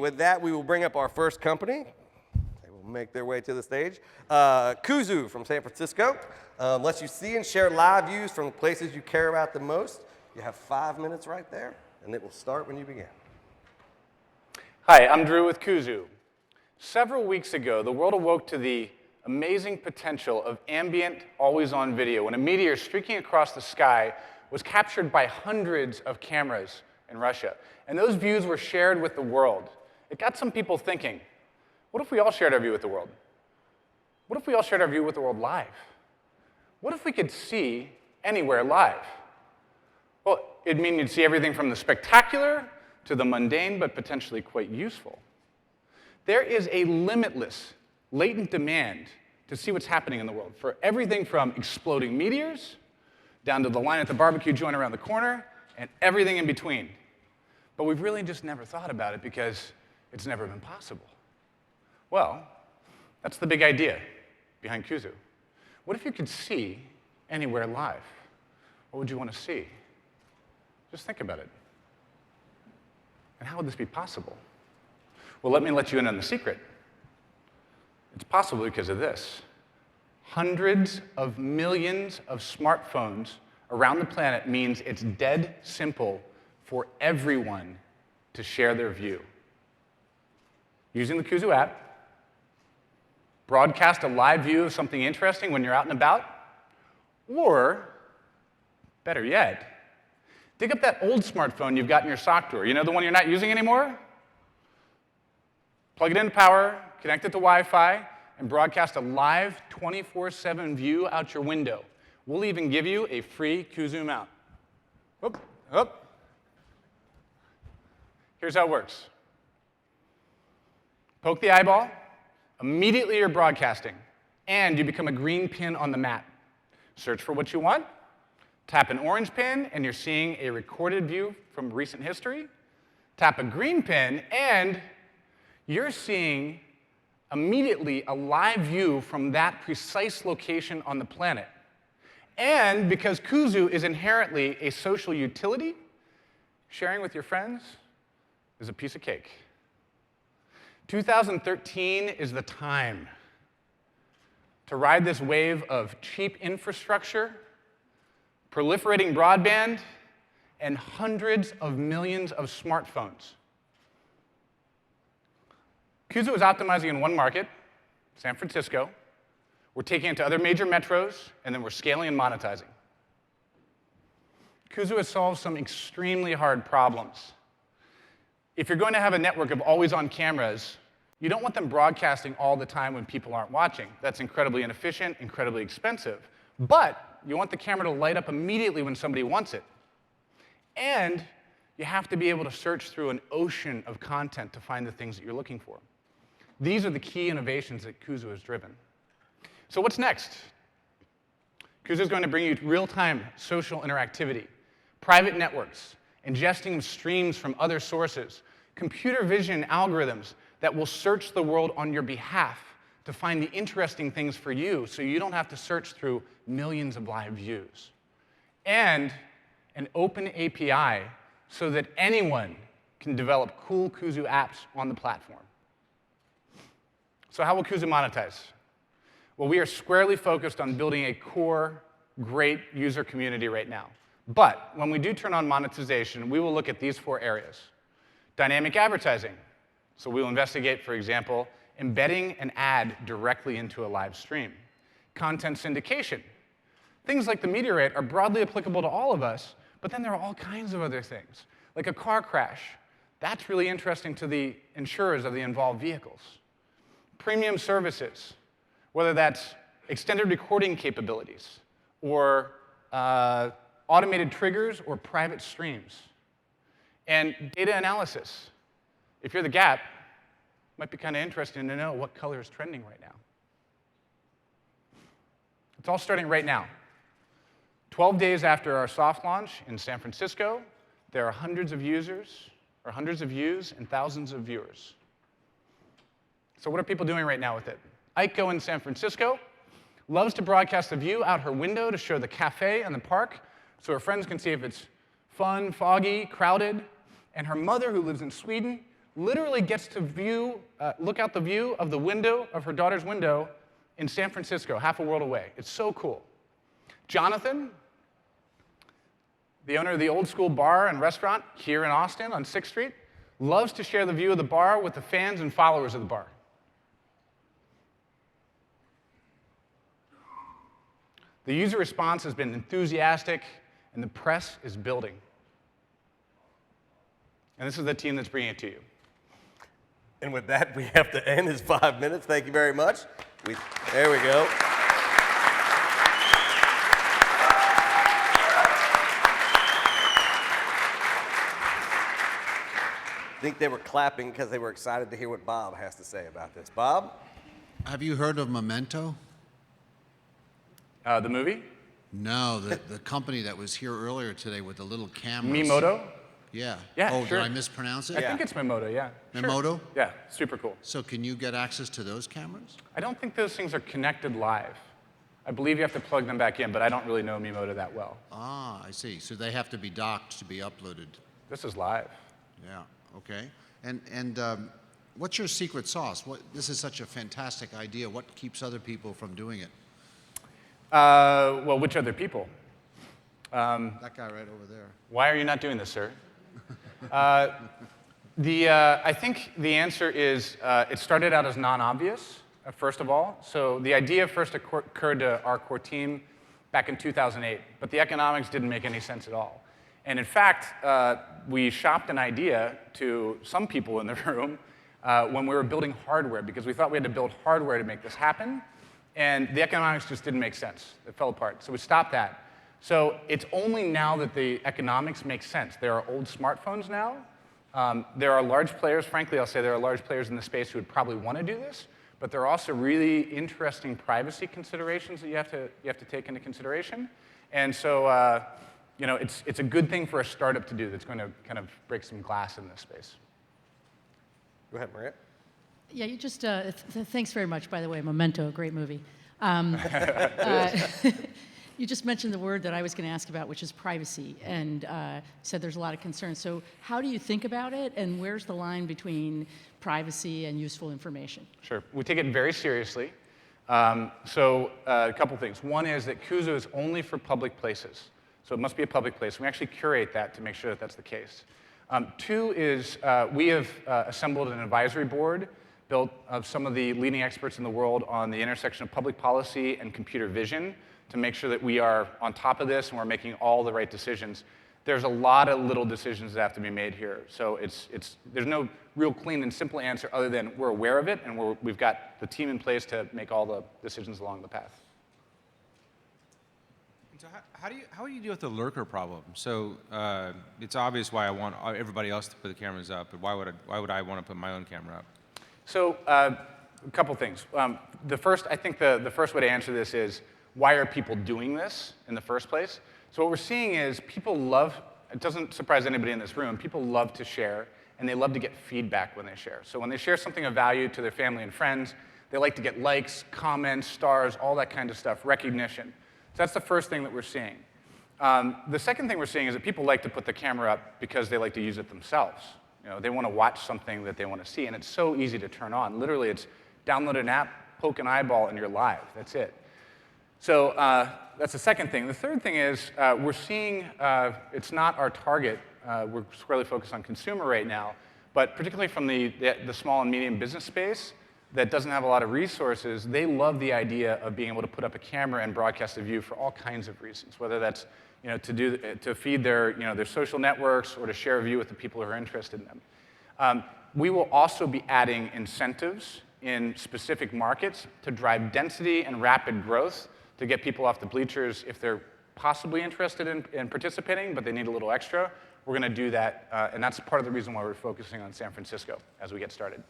with that, we will bring up our first company. They will make their way to the stage. Kuzu from San Francisco lets you see and share live views from the places you care about the most. You have 5 minutes right there, and it will start when you begin. Hi, I'm Drew with Kuzu. Several weeks ago, the world awoke to the amazing potential of ambient, always-on video when a meteor streaking across the sky was captured by hundreds of cameras in Russia. And those views were shared with the world. It got some people thinking, what if we all shared our view with the world? What if we all shared our view with the world live? What if we could see anywhere live? Well, it'd mean you'd see everything from the spectacular to the mundane, but potentially quite useful. There is a limitless, latent demand to see what's happening in the world, for everything from exploding meteors, down to the line at the barbecue joint around the corner, and everything in between. But we've really just never thought about it because it's never been possible. Well, that's the big idea behind Kuzu. What if you could see anywhere live? What would you want to see? Just think about it. And how would this be possible? Well, let me let you in on the secret. It's possible because of this. Hundreds of millions of smartphones around the planet means it's dead simple for everyone to share their view. Using the Kuzu app, broadcast a live view of something interesting when you're out and about, or, better yet, dig up that old smartphone you've got in your sock drawer. You know, the one you're not using anymore? Plug it into power, connect it to Wi-Fi, and broadcast a live 24/7 view out your window. We'll even give you a free Kuzu mount. Whoop, whoop. Here's how it works. Poke the eyeball, immediately you're broadcasting, and you become a green pin on the map. Search for what you want, tap an orange pin, and you're seeing a recorded view from recent history. Tap a green pin, and you're seeing immediately a live view from that precise location on the planet. And because Kuzu is inherently a social utility, sharing with your friends is a piece of cake. 2013 is the time to ride this wave of cheap infrastructure, proliferating broadband, and hundreds of millions of smartphones. Kuzu is optimizing in one market, San Francisco. We're taking it to other major metros, and then we're scaling and monetizing. Kuzu has solved some extremely hard problems. If you're going to have a network of always-on cameras, you don't want them broadcasting all the time when people aren't watching. That's incredibly inefficient, incredibly expensive. But you want the camera to light up immediately when somebody wants it. And you have to be able to search through an ocean of content to find the things that you're looking for. These are the key innovations that Kuzu has driven. So what's next? Kuzu is going to bring you real-time social interactivity, private networks, ingesting streams from other sources, computer vision algorithms that will search the world on your behalf to find the interesting things for you so you don't have to search through millions of live views. And an open API so that anyone can develop cool Kuzu apps on the platform. So how will Kuzu monetize? Well, we are squarely focused on building a core, great user community right now. But when we do turn on monetization, we will look at these 4 areas. Dynamic advertising. So we'll investigate, for example, embedding an ad directly into a live stream. Content syndication. Things like the meteorite are broadly applicable to all of us, but then there are all kinds of other things, like a car crash. That's really interesting to the insurers of the involved vehicles. Premium services, whether that's extended recording capabilities or automated triggers or private streams. And data analysis. If you're the Gap, it might be kind of interesting to know what color is trending right now. It's all starting right now. 12 days after our soft launch in San Francisco, there are hundreds of users, or hundreds of views, and thousands of viewers. So what are people doing right now with it? Aiko in San Francisco loves to broadcast a view out her window to show the cafe and the park so her friends can see if it's fun, foggy, crowded. And her mother, who lives in Sweden, literally gets to look out the view of the window of her daughter's window in San Francisco, half a world away. It's so cool. Jonathan, the owner of the Old School Bar and Restaurant here in Austin on 6th Street, loves to share the view of the bar with the fans and followers of the bar. The user response has been enthusiastic, and the press is building. And this is the team that's bringing it to you. And with that, we have to end his 5 minutes. Thank you very much. There we go. I think they were clapping because they were excited to hear what Bob has to say about this. Bob? Have you heard of Memento? The movie? No, the company that was here earlier today with the little cameras. Mimoto? Yeah. Yeah, Oh, sure. did I mispronounce it? I think it's Mimoto, yeah. Sure. Mimoto? Yeah, super cool. So can you get access to those cameras? I don't think those things are connected live. I believe you have to plug them back in, but I don't really know Mimoto that well. Ah, I see. So they have to be docked to be uploaded. This is live. Yeah, okay. And what's your secret sauce? This is such a fantastic idea. What keeps other people from doing it? Well, which other people? That guy right over there. Why are you not doing this, sir? I think the answer is it started out as non-obvious, first of all. So the idea first occurred to our core team back in 2008, but the economics didn't make any sense at all. And in fact, we shopped an idea to some people in the room when we were building hardware, because we thought we had to build hardware to make this happen, and the economics just didn't make sense. It fell apart. So we stopped that. So it's only now that the economics make sense. There are old smartphones now. There are large players, frankly, I'll say there are large players in the space who would probably want to do this, but there are also really interesting privacy considerations that you have to take into consideration. And so you know, it's a good thing for a startup to do that's going to kind of break some glass in this space. Go ahead, Maria. Yeah, you just, thanks very much, by the way, Memento, great movie. You just mentioned the word that I was going to ask about, which is privacy, and said there's a lot of concerns. So how do you think about it, and where's the line between privacy and useful information? Sure. We take it very seriously. A couple things. One is that Kuzu is only for public places. So it must be a public place. We actually curate that to make sure that that's the case. Two is we have assembled an advisory board built of some of the leading experts in the world on the intersection of public policy and computer vision to make sure that we are on top of this and we're making all the right decisions. There's a lot of little decisions that have to be made here. So there's no real clean and simple answer other than we're aware of it and we've got the team in place to make all the decisions along the path. So how do you deal with the lurker problem? So it's obvious why I want everybody else to put the cameras up, but why would I want to put my own camera up? So a couple things. I think the first way to answer this is, why are people doing this in the first place? So what we're seeing is people love, it doesn't surprise anybody in this room, people love to share, and they love to get feedback when they share. So when they share something of value to their family and friends, they like to get likes, comments, stars, all that kind of stuff, recognition. So that's the first thing that we're seeing. The second thing we're seeing is that people like to put the camera up because they like to use it themselves. You know, they want to watch something that they want to see, and it's so easy to turn on. Literally, it's download an app, poke an eyeball, and you're live. That's it. So that's the second thing. The third thing is we're seeing it's not our target. We're squarely focused on consumer right now, but particularly from the small and medium business space that doesn't have a lot of resources, they love the idea of being able to put up a camera and broadcast a view for all kinds of reasons, whether that's to feed their social networks or to share a view with the people who are interested in them. We will also be adding incentives in specific markets to drive density and rapid growth to get people off the bleachers if they're possibly interested in participating, but they need a little extra. We're going to do that, and that's part of the reason why we're focusing on San Francisco as we get started.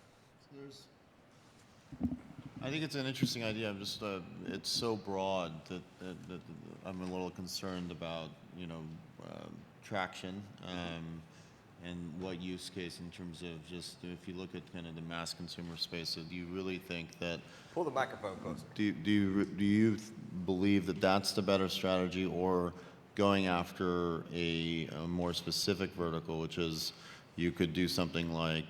I think it's an interesting idea. I'm just, it's so broad that I'm a little concerned about, traction and what use case in terms of just, if you look at kind of the mass consumer space, so do you really think that... Pull the microphone closer. Do you believe that that's the better strategy, or going after a more specific vertical, which is you could do something like,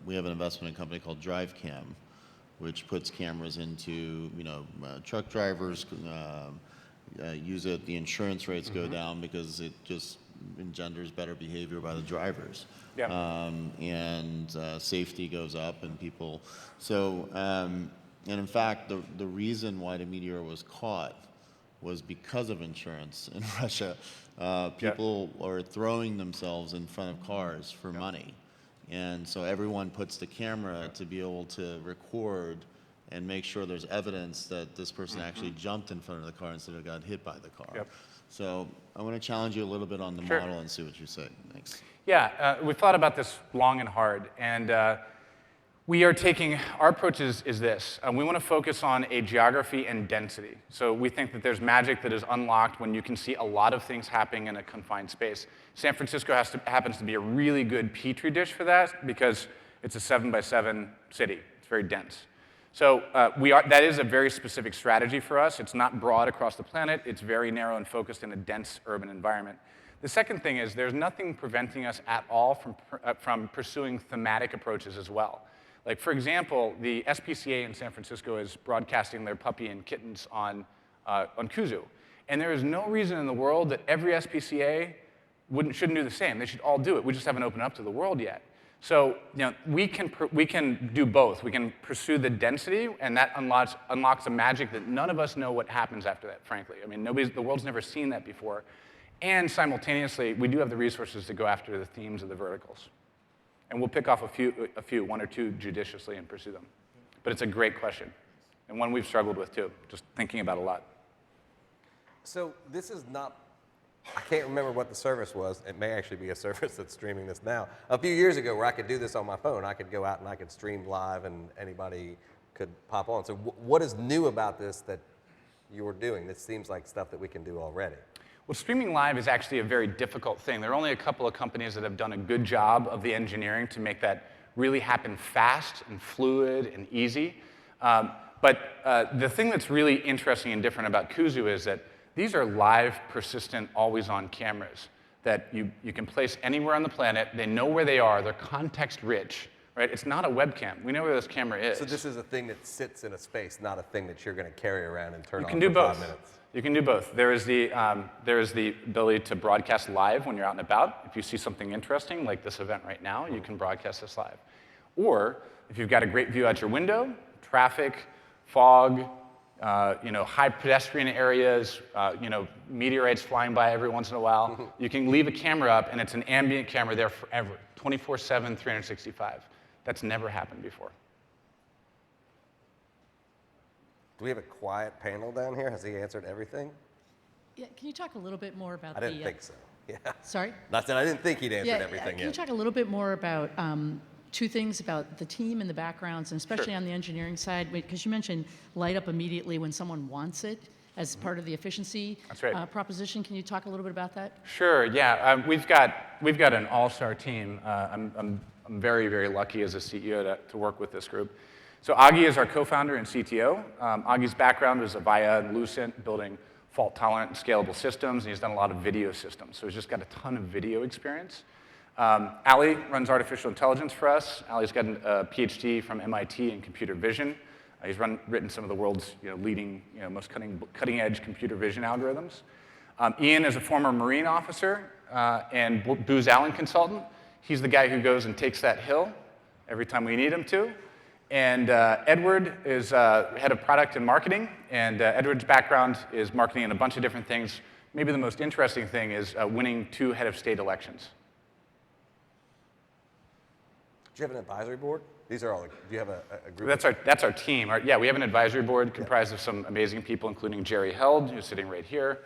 we have an investment in a company called DriveCam, which puts cameras into, truck drivers use it. The insurance rates go down because it just engenders better behavior by the drivers. Yeah. And safety goes up, and people. So, and in fact, the reason why the Meteor was caught was because of insurance in Russia. People are throwing themselves in front of cars for money. And so everyone puts the camera to be able to record and make sure there's evidence that this person actually jumped in front of the car instead of got hit by the car. Yep. So I want to challenge you a little bit on the model and see what you say. Thanks. Yeah, we've thought about this long and hard, and we are taking, our approach is this. We want to focus on a geography and density. So we think that there's magic that is unlocked when you can see a lot of things happening in a confined space. San Francisco happens to be a really good petri dish for that because it's a 7x7 city. It's very dense. So that is a very specific strategy for us. It's not broad across the planet. It's very narrow and focused in a dense urban environment. The second thing is there's nothing preventing us at all from pursuing thematic approaches as well. Like, for example, the SPCA in San Francisco is broadcasting their puppy and kittens on Kuzu. And there is no reason in the world that every SPCA shouldn't do the same. They should all do it. We just haven't opened up to the world yet. So we can do both. We can pursue the density, and that unlocks a magic that none of us know what happens after that, frankly. I mean, the world's never seen that before. And simultaneously, we do have the resources to go after the themes of the verticals. And we'll pick off one or two judiciously and pursue them. But it's a great question, and one we've struggled with too, just thinking about a lot. So this is not, I can't remember what the service was. It may actually be a service that's streaming this now. A few years ago where I could do this on my phone, I could go out and I could stream live and anybody could pop on. So what is new about this that you're doing? This seems like stuff that we can do already. Well, streaming live is actually a very difficult thing. There are only a couple of companies that have done a good job of the engineering to make that really happen fast and fluid and easy. But the thing that's really interesting and different about Kuzu is that these are live, persistent, always-on cameras that you can place anywhere on the planet. They know where they are. They're context-rich. Right? It's not a webcam. We know where this camera is. So this is a thing that sits in a space, not a thing that you're going to carry around and turn on You can do for both. 5 minutes. You can do both. There is the ability to broadcast live when you're out and about. If you see something interesting, like this event right now, you can broadcast this live. Or if you've got a great view out your window, traffic, fog, high pedestrian areas, meteorites flying by every once in a while, you can leave a camera up, and it's an ambient camera there forever, 24/7, 365. That's never happened before. Do we have a quiet panel down here? Has he answered everything? Yeah, can you talk a little bit more about I didn't think so. Yeah. Sorry? Not that I didn't think he'd answered Yeah, everything can you yet. talk a little bit more about two things about the team and the backgrounds, and especially on the engineering side? Because you mentioned light up immediately when someone wants it as part of the efficiency That's right. proposition. Can you talk a little bit about that? Sure. Yeah. We've got an all-star team. I'm very, very lucky as a CEO to work with this group. So Augie is our co-founder and CTO. Augie's background was Avaya and Lucent, building fault-tolerant and scalable systems, and he's done a lot of video systems. So he's just got a ton of video experience. Ali runs artificial intelligence for us. Ali's got a PhD from MIT in computer vision. He's written some of the world's leading, most cutting-edge computer vision algorithms. Ian is a former Marine officer and Booz Allen consultant. He's the guy who goes and takes that hill every time we need him to. And Edward is head of product and marketing. And Edward's background is marketing in a bunch of different things. Maybe the most interesting thing is winning 2 head of state elections. Do you have an advisory board? These are all, do you have a group? That's our team. Yeah, we have an advisory board comprised of some amazing people, including Jerry Held, who's sitting right here.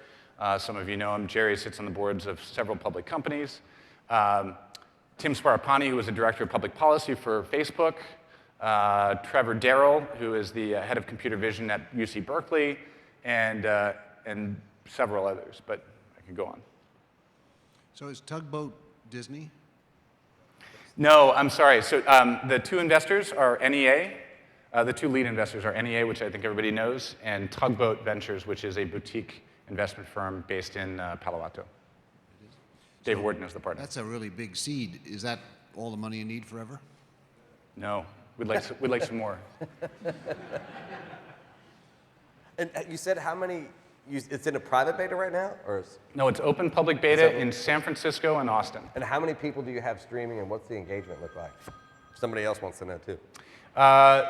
Some of you know him. Jerry sits on the boards of several public companies. Tim Sparapani, who was the director of public policy for Facebook. Trevor Darrell, who is the head of computer vision at UC Berkeley, and several others, but I can go on. So is Tugboat Disney? No, I'm sorry. So the 2 investors are NEA. The 2 lead investors are NEA, which I think everybody knows, and Tugboat Ventures, which is a boutique investment firm based in Palo Alto. Dave Wharton is the partner. That's a really big seed. Is that all the money you need forever? No, we'd like some more. And you said how many, it's in a private beta right now? No, it's open public beta in San Francisco and Austin. And how many people do you have streaming and what's the engagement look like? Somebody else wants to know too.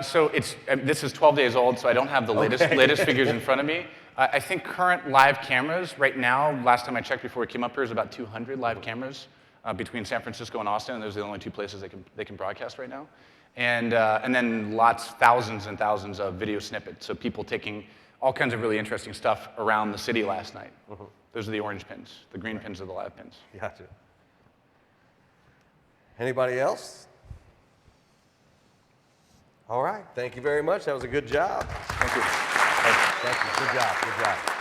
So this is 12 days old, so I don't have the latest figures in front of me. I think current live cameras right now, last time I checked before we came up here, is about 200 live cameras between San Francisco and Austin. And those are the only two places they can broadcast right now. And then thousands and thousands of video snippets. So people taking all kinds of really interesting stuff around the city last night. Those are the orange pins. The green pins are the live pins. Gotcha. Anybody else? All right. Thank you very much. That was a good job. Thank you. Thank you. Good job. Good job.